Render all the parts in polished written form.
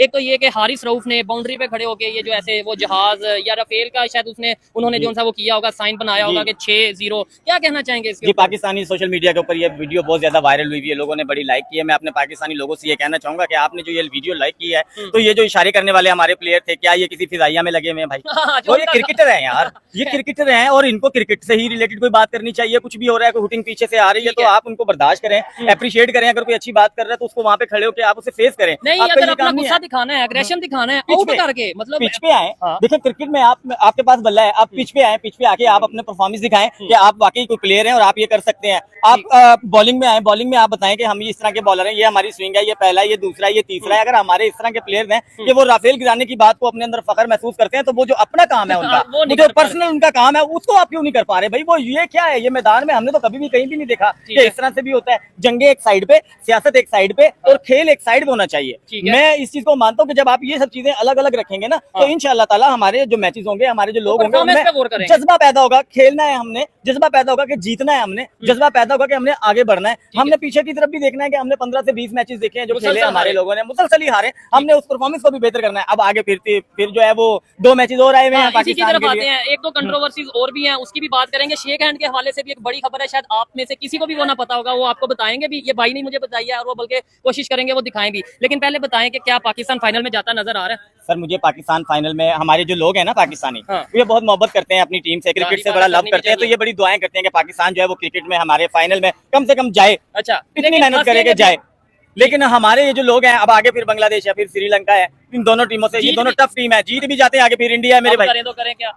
एक तो ये कि हारिस रऊफ ने बाउंड्री पे खड़े होके ये जो ऐसे वो जहाज या राफेल का शायद उन्होंने जो सा वो किया होगा, साइन बनाया होगा कि 6-0, क्या कहना चाहेंगे इसके? जी, पाकिस्तानी सोशल मीडिया के ऊपर ये वीडियो बहुत ज्यादा वायरल हुई है, लोगों ने बड़ी लाइक की है। मैं अपने पाकिस्तानी लोगों से ये कहना चाहूंगा कि आपने जो ये वीडियो लाइक की है, तो ये जो इशारे करने वाले हमारे प्लेयर थे, क्या ये किसी फिजाइया में लगे हुए हैं भाई? और ये क्रिकेटर है यार, ये क्रिकेटर हैं और इनको क्रिकेट से ही रिलेटेड कोई बात करनी चाहिए। कुछ भी हो रहा है, कोई हुटिंग पीछे से आ रही है तो आप उनको बर्दाश्त करें, अप्रिशिएट करें। अगर कोई अच्छी बात कर रहा है तो उसको वहां पे खड़े होकर आप उसे फेस करें। नहीं, अगर अपना गुस्सा दिखाना है, एग्रेशन दिखाना है, आउट करके, मतलब पिच पे आए। देखिए क्रिकेट में आपके पास बल्ला है, आप पिच पे आए, पिच पे आके आप अपने परफॉर्मेंस दिखाएं कि आप वाकई कोई प्लेयर हैं और आप ये कर सकते हैं। आप बॉलिंग में आए, बॉलिंग में आप बताएं कि हम इस तरह के बॉलर हैं, ये हमारी स्विंग है, ये पहला है, ये दूसरा है, ये तीसरा है। अगर हमारे इस तरह के प्लेयर्स हैं कि वो राफेल गिराने की बात को अपने अंदर फख्र महसूस करते हैं, तो वो जो अपना काम है उनका, जो पर्सनल उनका काम है, उसको आप क्यों नहीं कर पा रहे भाई? वो ये क्या है, ये मैदान में हमने तो कभी भी कहीं भी नहीं देखा कि इस तरह से भी होता है। जंगे एक साइड पे, सियासत एक साइड पे और खेल एक साइड पे होना चाहिए। मैं इस चीज को मानता हूँ कि जब आप ये सब चीजें अलग अलग रखेंगे ना, तो इंशाअल्लाह ताला हमारे जो मैचेस होंगे, हमारे जो लोग होंगे, उनमें जज्बा पैदा होगा, खेलना है हमने, जज्बा पैदा होगा कि जीतना है हमने, जज्बा पैदा होगा कि हमने आगे बढ़ना है। हमने पीछे की तरफ भी देखना है कि हमने 15 से 20 मैचेस देखे हैं जो खेले हमारे लोगों ने, मुसलसल ही हारे, हमने उस परफॉर्मेंस को भी बेहतर करना है। अब आगे फिर जो है वो 2 मैचेस और आए हुए हैं पाकिस्तान के लिए। एक दो कंट्रोवर्सीज और भी हैं, उसकी भी बात करेंगे। शेक हैंड के हवाले से भी एक बड़ी खबर है, शायद आप में से किसी को भी वो ना पता होगा, वो आपको बताएंगे भी। ये भाई ने मुझे बताई है और वो बल्कि कोशिश करेंगे वो दिखाएं भी। लेकिन पहले बताएं कि क्या पाकिस्तान फाइनल में जाता नजर आ रहा है? सर मुझे पाकिस्तान फाइनल में, हमारे जो लोग हैं ना पाकिस्तानी, ये बहुत मोहब्बत करते हैं अपनी टीम से, क्रिकेट से बड़ा लव करते हैं, तो ये बड़ी दुआएं करते हैं कि पाकिस्तान जो है वो क्रिकेट में हमारे फाइनल में कम से कम जाए। अच्छा, इतनी मेहनत करेंगे जाए। लेकिन हमारे ये जो लोग हैं, अब आगे फिर बांग्लादेश है, फिर श्रीलंका है, इन दोनों टीमों से, ये दोनों टफ टीम है, जीत भी जाते हैं आगे, फिर इंडिया है मेरे भाई। करें तो करें क्या?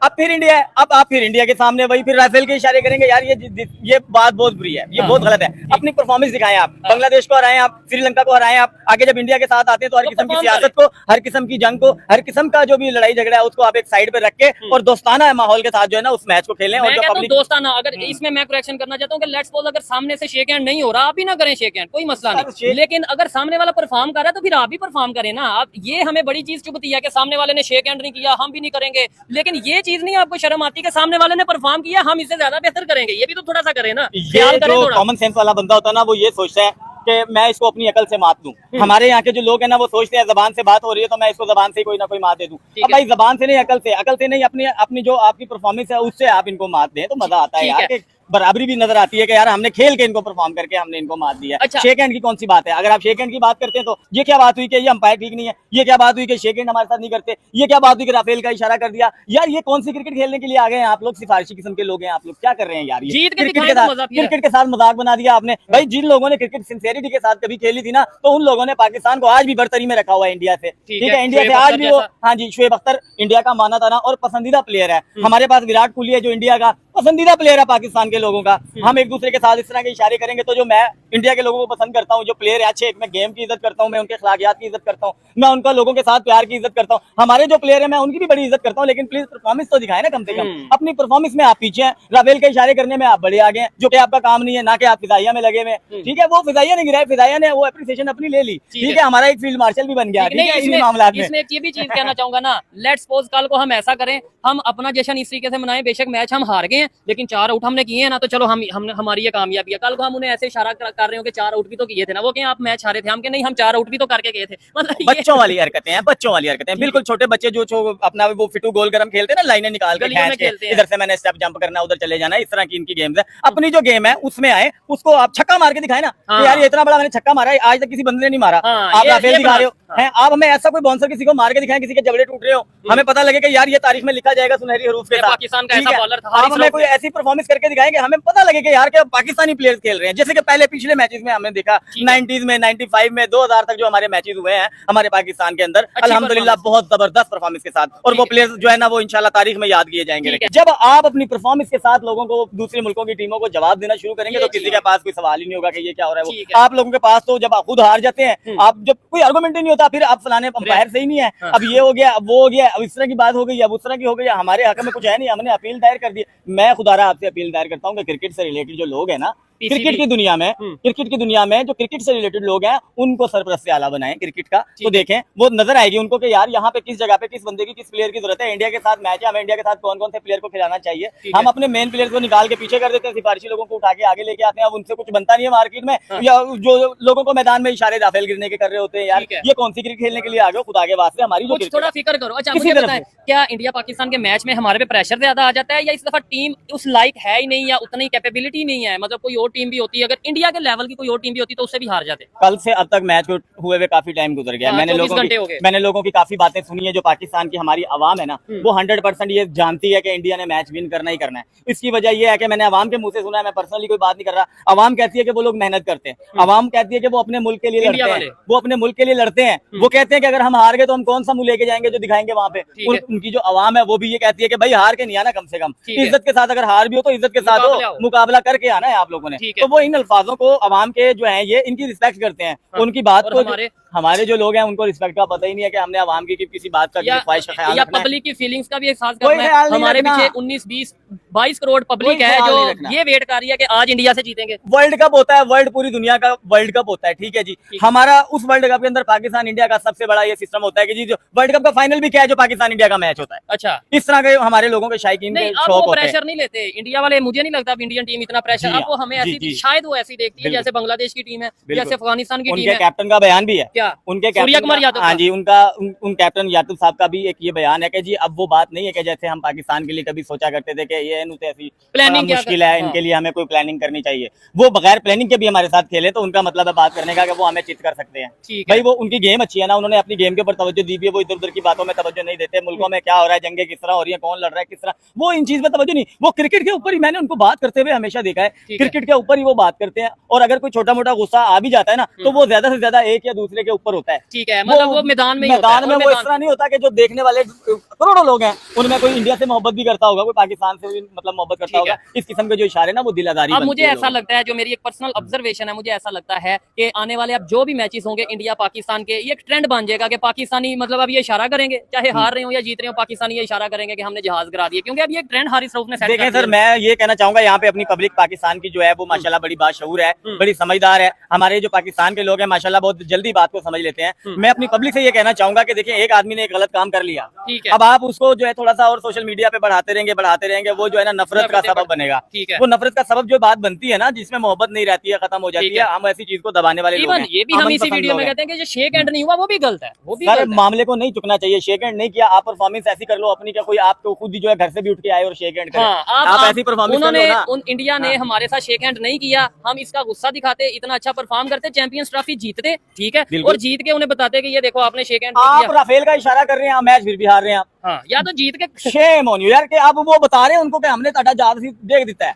अब फिर इंडिया है, अब आप फिर इंडिया के सामने वही फिर राफेल के इशारे करेंगे यार, ये बात बहुत बुरी है, ये बहुत गलत है। अपनी परफॉर्मेंस दिखाएं आप, बांग्लादेश को हराएं आप, श्रीलंका को हराएं आप। आगे जब इंडिया के साथ आते हैं तो हर किस्म की सियासत को, हर किस्म की जंग को, हर किस्म का जो भी लड़ाई झगड़ा है उसको आप एक साइड पे रख के और दोस्ताना माहौल के साथ जो है ना उस मैच को खेलें। और जो दोस्ताना, अगर इसमें मैं करेक्शन करना चाहता हूँ कि लेट्स सपोज अगर सामने से शेक हैंड नहीं हो रहा, आप ही ना करें शेक हैंड, कोई मसला नहीं, लेकिन अगर सामने वाला परफॉर्म कर रहा है तो फिर आप भी परफॉर्म करें ना। आप ये हमें बड़ी चीज चुभती है कि सामने वाले ने शेक हैंड नहीं किया, हम भी नहीं करेंगे। लेकिन ये चीज नहीं आपको शर्म आती कि सामने वाले ने परफॉर्म किया, हम इससे ज्यादा बेहतर करेंगे? ये भी तो थोड़ा सा करें ना, ख्याल करें थोड़ा। कॉमन सेंस वाला बंदा होता है ना, वो ये सोचता है कि मैं इसको अपनी अकल से मात दूं। हमारे यहाँ के जो लोग हैं ना, वो सोचते हैं जबान से बात हो रही है तो मैं इसको जबान से कोई ना कोई मात दे दूं। अब भाई जबान से नहीं, अकल से नहीं, अपनी जो आपकी परफॉर्मेंस है उससे आप इनको मात दें तो मजा आता है यार। बराबरी भी नजर आती है कि यार हमने खेल के इनको परफॉर्म करके हमने इनको मार दिया। अच्छा। शेक हैंड की कौन सी बात है? अगर आप शेक हैंड की बात करते हैं तो ये क्या बात हुई कि ये अंपायर ठीक नहीं है, ये क्या बात हुई कि शेक हैंड हमारे साथ नहीं करते, ये क्या बात हुई कि राफेल का इशारा कर दिया? यार ये कौन सी क्रिकेट खेलने के लिए आ गए हैं आप लोग? सिफारिशी किस्म के लोग हैं आप लोग, क्या कर रहे हैं यार? ये क्रिकेट के साथ मजाक बना दिया आपने भाई। जिन लोगों ने क्रिकेट सिंसियरिटी के साथ कभी खेली थी ना, तो उन लोगों ने पाकिस्तान को आज भी बरतरी में रखा हुआ है इंडिया से। ठीक है, इंडिया से आज भी वो, हाँ जी, शोएब अख्तर इंडिया का माना था ना और पसंदीदा प्लेयर है। हमारे पास विराट कोहली है जो इंडिया का पसंदीदा प्लेयर है पाकिस्तान के लोगों का। हम एक दूसरे के साथ इस तरह के इशारे करेंगे तो जो मैं इंडिया के लोगों को पसंद करता हूँ, जो प्लेयर है अच्छे, मैं गेम की इज्जत करता हूँ, मैं उनके अखलाकियात की इज्जत करता हूँ, मैं उनका लोगों के साथ प्यार की इज्जत करता हूँ। हमारे जो प्लेयर है मैं उनकी भी बड़ी इज्जत करता हूँ, लेकिन प्लीज परफॉर्मेंस तो दिखाए ना कम से कम। अपनी परफॉर्मेंस में आप पीछे हैं, राफेल के इशारे करने में आप बड़े आगे हैं, जो कि आपका काम नहीं है, ना कि आप फिजाइया में लगे हुए। ठीक है, वो फिजाइया नहीं गिराए, फिजाइया ने वो एप्रिसिएशन अपनी ले ली। ठीक है, हमारा एक फील्ड मार्शल भी बन गया। ठीक है, इस मामला में इसमें ये भी चीज कहना चाहूंगा ना, लेट्स सपोज कल को हम ऐसा करें, हम अपना जश्न इस तरीके से मनाएं, बेशक मैच हम हार गए हैं लेकिन 4 आउट हमने किए हैं ना, तो चलो हम हमारी ये कामयाबी है। कल को हम उन्हें ऐसे इशारा कर रहे हो कि 4 आउट भी तो किए थे ना, वो क्या आप मैच हारे थे? हम के नहीं, हम 4 आउट भी तो करके गए थे। मतलब बच्चों वाली हरकतें हैं, बच्चों वाली हरकतें, बिल्कुल छोटे बच्चे जो अपना वो फिटू गोल गरम खेलते हैं ना, लाइनें निकाल के इधर से मैंने स्टेप जंप करना, उधर चले जाना, इस तरह की इनकी गेम्स है। अपनी जो गेम है उसमें आए, उसको आप छक्का मार के दिखाए ना, यार ये इतना बड़ा मैंने छक्का मारा है, आज तक किसी बंदे ने नहीं मारा। आप राफेल दिखा रहे हो हैं, आप हमें ऐसा कोई बाउंसर किसी को मार के दिखाएं, किसी के जबड़े टूट रहे हो, हमें पता लगे कि यार ये तारीख में लिखा जाएगा सुनहरी हरूफ के साथ। पाकिस्तान का ऐसा बॉलर था, आप हमें कोई ऐसी परफॉर्मेंस करके दिखाएंगे, हमें पता लगे कि यार पाकिस्तानी प्लेयर्स खेल रहे हैं। जैसे कि पहले पिछले मैचेस में हमने देखा 90s में, 95 में, 2000 तक जो हमारे मैचेस हुए हैं हमारे पाकिस्तान के अंदर, अल्हम्दुलिल्लाह बहुत जबरदस्त परफॉर्मेंस के साथ, और वो प्लेयर्स जो है ना वो इंशाल्लाह तारीख में याद किए जाएंगे। जब आप अपनी परफॉर्मेंस के साथ लोगों को, दूसरे मुल्कों की टीमों को जवाब देना शुरू करेंगे तो किसी के पास कोई सवाल ही नहीं होगा कि ये क्या हो रहा है। वो आप लोगों के पास तो जब आप खुद हार जाते हैं, आप जब कोई आर्गुमेंट ही नहीं होता, फिर आप फलाने अंपायर सही नहीं है, अब ये हो गया, अब वो हो गया, अब इस तरह की बात हो गई, अब उस तरह की हो गई, हमारे हक में कुछ है नहीं, हमने अपील दायर कर दी। मैं खुदारा आपसे अपील दायर करता हूँ कि क्रिकेट से रिलेटेड जो लोग हैं ना, क्रिकेट की दुनिया में, क्रिकेट की दुनिया में जो क्रिकेट से रिलेटेड लोग हैं उनको सरपरस्त से आला बनाएं क्रिकेट का, तो देखें वो नजर आएगी उनको कि यार यहाँ पे किस जगह पे किस बंदे की किस प्लेयर की जरूरत है। इंडिया के साथ मैच है, हमें इंडिया के साथ कौन कौन से प्लेयर को खिलाना चाहिए। हम अपने मेन प्लेयर को निकाल के पीछे कर देते हैं, सिफारिशी लोगों को उठा के आगे लेके आते हैं। अब उनसे कुछ बनता नहीं है मार्केट में, या जो लोगों को मैदान में इशारे राफेल गिरने के कर रहे होते हैं, यार ये कौन सी क्रिकेट खेलने के लिए आ गए खुदा के वास्ते। हमारी जो थोड़ा फिक्र करो। अच्छा मुझे बताएं, क्या इंडिया पाकिस्तान के मैच में हमारे पे प्रेशर ज्यादा आ जाता है, या इस दफा टीम उस लायक है ही नहीं, या उतनी कैपेबिलिटी नहीं है? मतलब कोई और टीम भी होती है, अगर इंडिया के लेवल की कोई और टीम भी होती तो उससे भी हार जाते। कल से अब तक मैच को हुए हुए काफी टाइम गुजर गया। मैंने लोगों की काफी बातें सुनी है। जो पाकिस्तान की हमारी आवाम है ना, वो 100% ये जानती है कि इंडिया ने मैच विन करना ही करना है। इसकी वजह ये है कि मैंने आवाम के मुंह से सुना है, मैं पर्सनली कोई बात नहीं कर रहा। आवाम कहती है कि वो लोग मेहनत करते हैं, आवाम कहती है कि वो अपने मुल्क के लिए लड़ते हैं, वो अपने मुल्क के लिए लड़ते हैं। वो कहते हैं कि अगर हम हार गए तो हम कौन सा मुंह लेके जाएंगे जो दिखाएंगे वहां पे। उनकी जो आवाम है वो भी ये कहती है कि भाई हार के नहीं आना, कम से कम इज्जत के साथ, अगर हार भी हो तो इज्जत के साथ हो, मुकाबला करके आना है आप लोगों ने। तो वो इन अल्फाजों को आवाम के जो है ये इनकी रिस्पेक्ट करते हैं, उनकी बात को हमारे जो लोग हैं उनको रिस्पेक्ट का पता ही नहीं है कि हमने आवाम की किसी बात का ख्वाहिश का ख्याल रखना है, पब्लिक की फीलिंग्स का भी एहसास करना है। हमारे पीछे 19, 20, 22 करोड़ पब्लिक है जो ये वेट कर रही है कि आज इंडिया से जीतेंगे। वर्ल्ड कप होता है, वर्ल्ड पूरी दुनिया का वर्ल्ड कप होता है, ठीक है जी। हमारा उस वर्ल्ड कप के अंदर पाकिस्तान इंडिया का सबसे बड़ा ये सिस्टम होता है कि जी जो वर्ल्ड कप का फाइनल भी क्या है, जो पाकिस्तान इंडिया का मैच होता है। अच्छा, इस तरह के हमारे लोगों के शायकीन के शौक होते हैं। प्रेशर नहीं लेते इंडिया वाले, मुझे नहीं लगता इंडियन टीम इतना प्रेशर। अब वो हमें ऐसी शायद वो ऐसी देखती है जैसे बांग्लादेश की टीम है, जैसे अफगानिस्तान की टीम है। कैप्टन का बयान भी है क्या, उनके हाँ जी, उन कैप्टन यादव साहब का भी एक ये बयान है कि जी अब वो बात नहीं है कि जैसे हम पाकिस्तान के लिए कभी सोचा करते थे कि ये ऐसी प्लानिंग मुश्किल है, इनके लिए हमें कोई प्लानिंग करनी चाहिए। वो बगैर प्लानिंग के भी हमारे साथ खेले तो उनका मतलब है बात करने का कि वो हमें चित कर सकते हैं। भाई वो उनकी गेम अच्छी है ना, उन्होंने अपनी गेम के ऊपर तवज्जो दी है, वो इधर उधर की बातों में तवज्जो नहीं देते। मुल्कों में क्या हो रहा है, जंगे किस तरह हो रही है, कौन लड़ रहा है किस तरह, वो इन चीज में तवज्जो नहीं। वो क्रिकेट के ऊपर ही मैंने उनको बात करते हुए हमेशा देखा है, क्रिकेट के ऊपर ही वो बात करते हैं। और अगर कोई छोटा मोटा गुस्सा आ भी जाता है ना, तो वो ज्यादा से ज्यादा एक या दूसरे के ऊपर होता है। ठीक है, मतलब वो मैदान में वो इस तरह नहीं होता कि जो देखने वाले करोड़ों लोग हैं उनमें कोई इंडिया से मोहब्बत भी करता होगा, कोई पाकिस्तान से भी मतलब मोहब्बत करता होगा। इस किस्म के जो इशारे ना वो दिलादारी। अब मुझे ऐसा लगता है, जो मेरी एक पर्सनल ऑब्जर्वेशन है, मुझे ऐसा लगता है कि आने वाले अब जो भी मैचेस होंगे इंडिया पाकिस्तान के, ये एक ट्रेंड बन जाएगा कि पाकिस्तानी मतलब अब ये इशारा करेंगे, चाहे हार रहे हो या जीत रहे हो, पाकिस्तानी ये इशारा करेंगे कि हमने जहाज गिरा दिए, क्योंकि अब ये ट्रेंड हारिस रऊफ ने सेट कर दिया। देखें सर, मैं ये कहना चाहूंगा यहाँ पे अपनी पब्लिक पाकिस्तान की जो है वो माशाल्लाह बड़ी बाशऊर है, बड़ी समझदार है। हमारे जो पाकिस्तान के लोग हैं माशाल्लाह बहुत जल्दी बात को समझ लेते हैं। मैं अपनी पब्लिक से ये कहना चाहूंगा कि देखिए एक आदमी ने एक गलत काम कर लिया, अब आप उसको जो है थोड़ा सा और सोशल मीडिया पे बढ़ाते रहेंगे, वो जो है ना नफरत का सबब बनेगा। वो नफरत का सबब जो बात बनती है ना, जिसमें मोहब्बत नहीं रहती है, खत्म हो जाती है, हम ऐसी चीज को दबाने वाले लोग हैं। ये भी हम इसी वीडियो में कहते हैं कि जो शेक हैंड नहीं हुआ वो भी गलत है, वो भी सर मामले को नहीं चुकना चाहिए। शेक हैंड नहीं किया, आप परफॉर्मेंस ऐसी कर लो अपनी, क्या कोई आपको खुद ही जो है घर से भी उठ के आए और शेक हैंड करे, आप ऐसी परफॉर्मेंस कर लो ना। इंडिया ने हमारे साथ शेक हैंड नहीं किया, हम इसका गुस्सा दिखाते, इतना अच्छा परफॉर्म करते, चैंपियंस ट्रॉफी जीतते, ठीक है, और जीत के उन्हें बताते कि ये देखो आपने शेक हैंड किया। आप राफेल का इशारा कर रहे हैं, मैच फिर भी हार रहे हैं आप। हाँ, या तो जीत के शेम ऑन यू यार, कि आप वो बता रहे हैं उनको कि हमने ताड़ा ज्यादा देख देता है,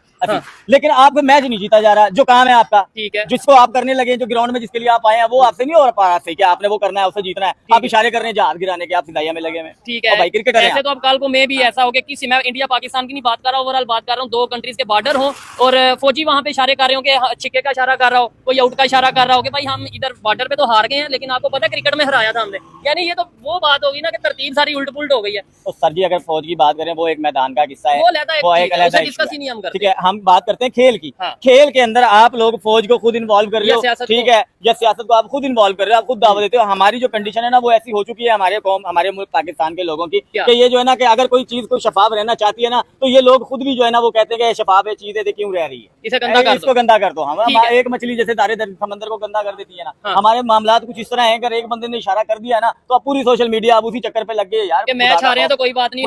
लेकिन आपको मैच नहीं जीता जा रहा। जो काम है आपका, ठीक है, जिसको आप करने लगे, जो ग्राउंड में जिसके लिए आप आए हैं, वो आपसे नहीं हो पा रहा है कि आपने वो करना है, उससे जीतना है। आप इशारे कर रहे हैं जहाज गिराने के, आप सिदाइया में लगे हुए, ठीक है भाई, क्रिकेट ऐसे तो अब कल को मैं भी ऐसा हो गया किसी, मैं इंडिया पाकिस्तान की नहीं बात कर रहा हूँ, ओवरऑल बात कर रहा हूँ, दो कंट्रीज के बॉर्डर हो और फौजी वहां पे इशारे कर रहे हो कि छिक्के का इशारा कर रहा हो, कोई आउट का इशारा कर रहा हो कि भाई हम इधर बॉर्डर पे तो हार गए हैं, लेकिन आपको पता है क्रिकेट में हराया था हमने। यानी ये तो वो बात होगी ना कि तरतीब सारी उल्ट पुल्ट हो गई है। तो सर जी अगर फौज की बात करें, वो एक मैदान का किस्सा है, वो एक अलग डिस्कस ही नहीं हम करते। ठीक है, हम बात करते हैं खेल की। खेल के अंदर आप लोग फौज को खुद इन्वॉल्व कर रहे हो, ठीक है, या सियासत को आप खुद इन्वॉल्व कर रहे हो, आप खुद दावा देते हो। हमारी जो कंडीशन है ना वो ऐसी हो चुकी है हमारे कौम, हमारे मुल्क पाकिस्तान के लोगों की, कि ये जो है ना कि अगर कोई चीज को शफाफ रहना चाहती है ना, तो ये लोग खुद भी जो है ना वो कहते हैं कि शफाफ है चीजें, क्यों रह रही है, इसको गंदा कर दो। हम एक मछली जैसे सारे समंदर को गंदा कर देती है ना, हमारे मामला कुछ इस तरह है, अगर एक बंदे ने इशारा कर दिया ना तो अब पूरी सोशल मीडिया अब उसी चक्कर पे लग गई यार, मैच हारे हैं तो कोई बात नहीं,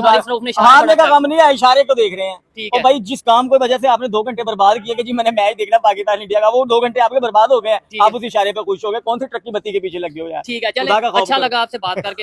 हारने का काम नहीं है, इशारे को देख रहे हैं। और भाई जिस काम को वजह से आपने 2 घंटे बर्बाद किए कि जी मैंने मैच देखना पाकिस्तान इंडिया का, वो 2 घंटे आपके बर्बाद हो गए, आप उस इशारे पे खुश हो गए। कौन सी ट्रक की बत्ती के पीछे लग गए हो यार। ठीक है, चलो अच्छा लगा आपसे बात करके।